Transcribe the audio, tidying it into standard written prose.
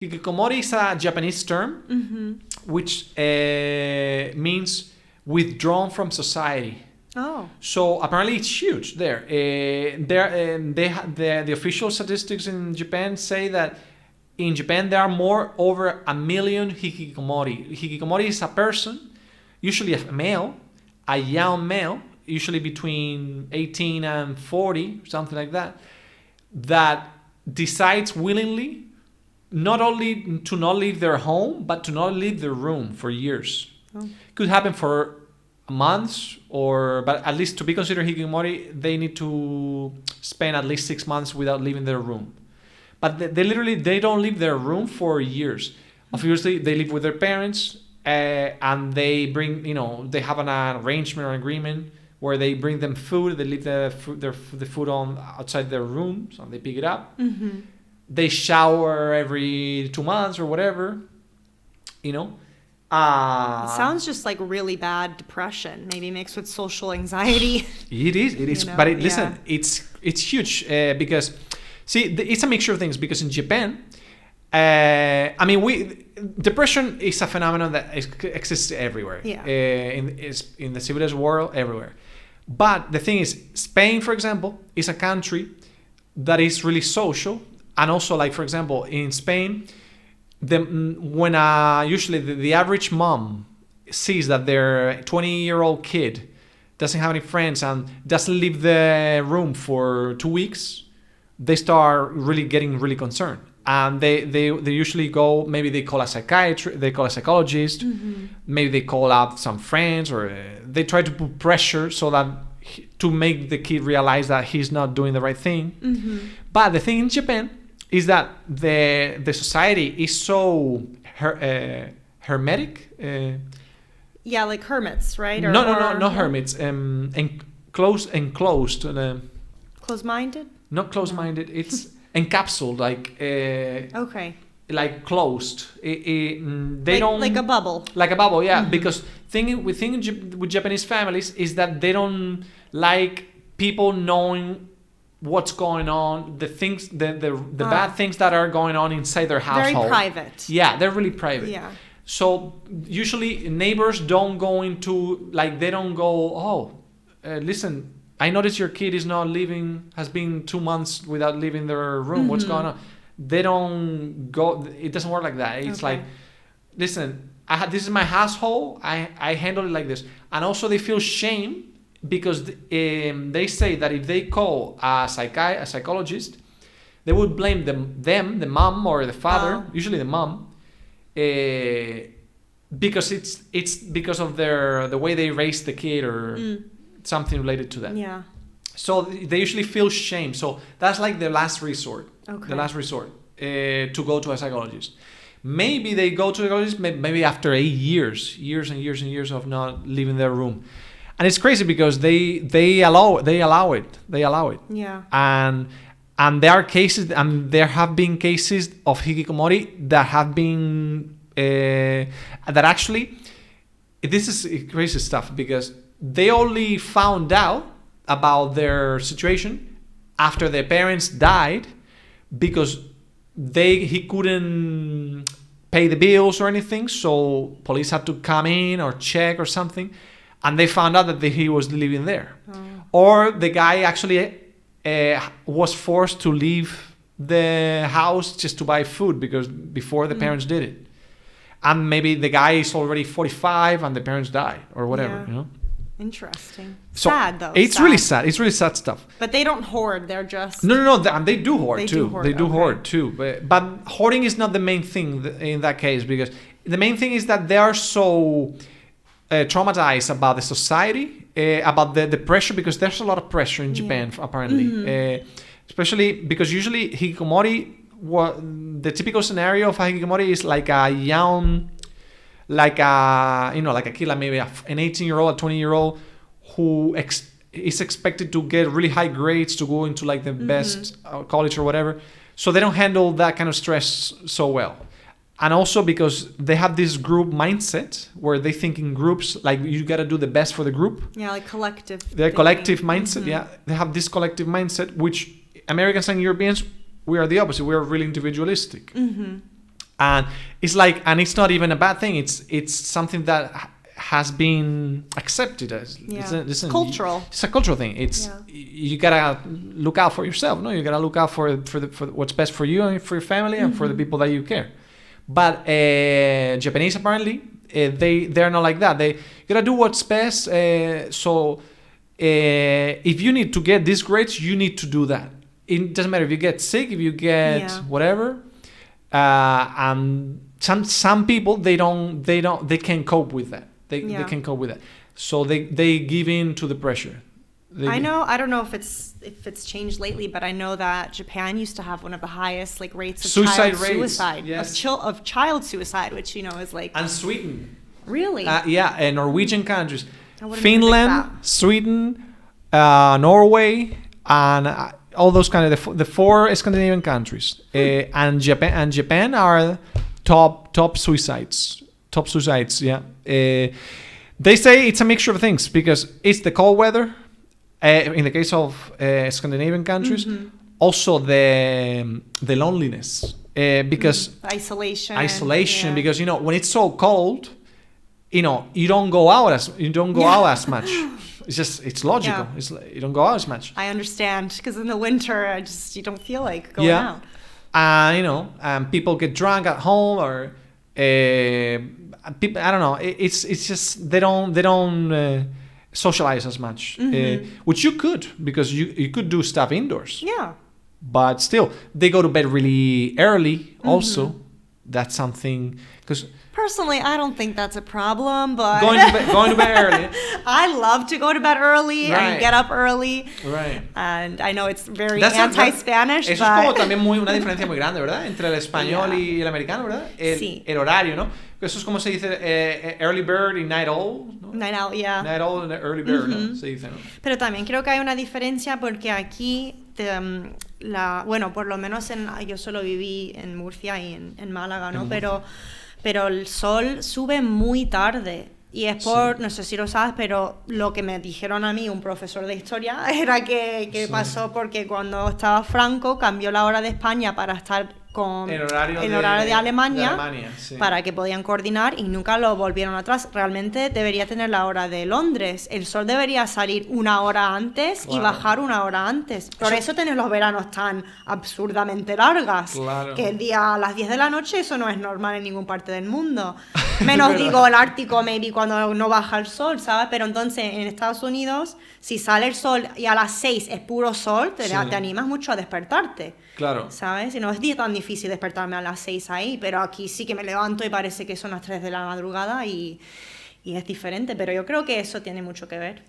Hikikomori is a Japanese term, which means withdrawn from society. Oh. So apparently it's huge there. The official statistics in Japan say that in Japan there are over 1 million hikikomori. Hikikomori is a person, usually a male, a young male, usually between 18 and 40, something like that, that decides willingly not only to not leave their home, but to not leave their room for years. Oh. Could happen for months, but at least to be considered hikikomori, they need to spend at least 6 months without leaving their room. But they don't leave their room for years. Obviously, they live with their parents, and they bring, they have an arrangement or agreement where they bring them food. They leave the food on outside their room, so they pick it up. Mm-hmm. They shower every 2 months or whatever, It sounds just like really bad depression, maybe mixed with social anxiety. It is. But listen, it's huge because, see, it's a mixture of things. Because in Japan, depression is a phenomenon that exists everywhere. Yeah. In the civilized world, everywhere. But the thing is, Spain, for example, is a country that is really social. And also, like, for example, in Spain, usually the average mom sees that their 20-year-old kid doesn't have any friends and doesn't leave the room for 2 weeks, they start getting really concerned. And they usually go, maybe they call a psychiatrist, they call a psychologist, maybe they call up some friends, or they try to put pressure so that to make the kid realize that he's not doing the right thing. But the thing in Japan is that the society is so hermetic. Yeah, like hermits, right? No, hermits. Enclosed. Closed-minded? Not closed-minded. It's encapsulated, like. Okay. Like closed. They don't like a bubble. Like a bubble, yeah. Because with Japanese families is that they don't like people knowing what's going on, the bad things that are going on inside their household. Very private. Yeah, they're really private. Yeah. So usually neighbors don't go into, like, they don't go, listen, I noticed your kid has been 2 months without leaving their room. What's going on? They don't go, it doesn't work like that. It's like, listen, this is my household. I handle it like this. And also they feel shame because they say that if they call a psychologist, they would blame them, the mom or the father, usually the mom, because it's because of the way they raise the kid or something related to that. Yeah. So they usually feel shame. So that's like the last resort. Okay. The last resort to go to a psychologist. Maybe they go to a psychologist maybe after 8 years and years of not leaving their room. And it's crazy because they allow it. Yeah. And there are cases, and there have been cases of hikikomori that have been that actually, this is crazy stuff because they only found out about their situation after their parents died because he couldn't pay the bills or anything, so police had to come in or check or something. And they found out that he was living there. Or the guy actually was forced to leave the house just to buy food because before the parents did it. And maybe the guy is already 45 and the parents died or whatever, Interesting. So sad, though. It's really sad. It's really sad stuff. But they don't hoard. They're just... No. And they do hoard, too. They do okay. hoard, too. But hoarding is not the main thing in that case because the main thing is that they are so... traumatized about the society, about the pressure, because there's a lot of pressure in Japan, apparently. Especially because usually hikikomori, the typical scenario of a hikikomori is like a young, like a kid, like maybe an 18-year-old, a 20-year-old who is expected to get really high grades to go into like the best college or whatever. So they don't handle that kind of stress so well. And also because they have this group mindset where they think in groups, like you got to do the best for the group. Yeah, like collective. Their collective mindset, yeah. They have this collective mindset, which Americans and Europeans, we are the opposite. We are really individualistic. And it's like, and it's not even a bad thing. It's something that has been accepted as it's cultural. It's a cultural thing. It's you gotta look out for yourself. No, you gotta look out for what's best for you and for your family and for the people that you care. But Japanese apparently they're not like that. They gotta do what's best. So if you need to get these grades, you need to do that. It doesn't matter if you get sick, if you get whatever. And some people they can cope with that. They can cope with that. So they give in to the pressure. I don't know if it's changed lately, but I know that Japan used to have one of the highest like rates of suicide of child suicide, which is like. And Sweden. Really? And Norwegian countries, Finland, Sweden, Norway, and all those kind of the 4 Scandinavian countries, and Japan are top suicides. Yeah. They say it's a mixture of things because it's the cold weather. In the case of Scandinavian countries, also the loneliness, because isolation. Because when it's so cold, you don't go out as much. It's logical. You don't go out as much. I understand, because in the winter, you don't feel like going out. People get drunk at home, or people. I don't know. It's just they don't socialize as much, which you could, because you could do stuff indoors. Yeah. But still, they go to bed really early. Also, that's something because. Personally, I don't think that's a problem, but going to bed early. I love to go to bed early and get up early. Right. And I know it's very anti-Spanish. Eso es como también una diferencia muy grande, ¿verdad? Entre el español y el americano, ¿verdad? El horario, ¿no? Eso es como se dice early bird y night owl, ¿no? Night owl, yeah. Night owl and early bird, ¿no? Se dice, ¿no? Pero también creo que hay una diferencia porque aquí, por lo menos yo solo viví en Murcia y en Málaga, ¿no? Pero el sol sube muy tarde. Y es no sé si lo sabes, pero lo que me dijeron a mí un profesor de historia era que pasó porque cuando estaba Franco cambió la hora de España para estar con el horario de Alemania, para que podían coordinar, y nunca lo volvieron atrás. Realmente debería tener la hora de Londres. El sol debería salir 1 hora antes y bajar 1 hora antes. Por eso tenés los veranos tan absurdamente largas. Claro. Que el día a las 10 de la noche eso no es normal en ninguna parte del mundo. Menos digo el Ártico, maybe cuando no baja el sol, ¿sabes? Pero entonces en Estados Unidos, si sale el sol y a las 6 es puro sol, te animas mucho a despertarte. Claro. ¿Sabes? Y no es tan difícil despertarme a las 6 ahí, pero aquí sí que me levanto y parece que son las 3 de la madrugada y es diferente. Pero yo creo que eso tiene mucho que ver.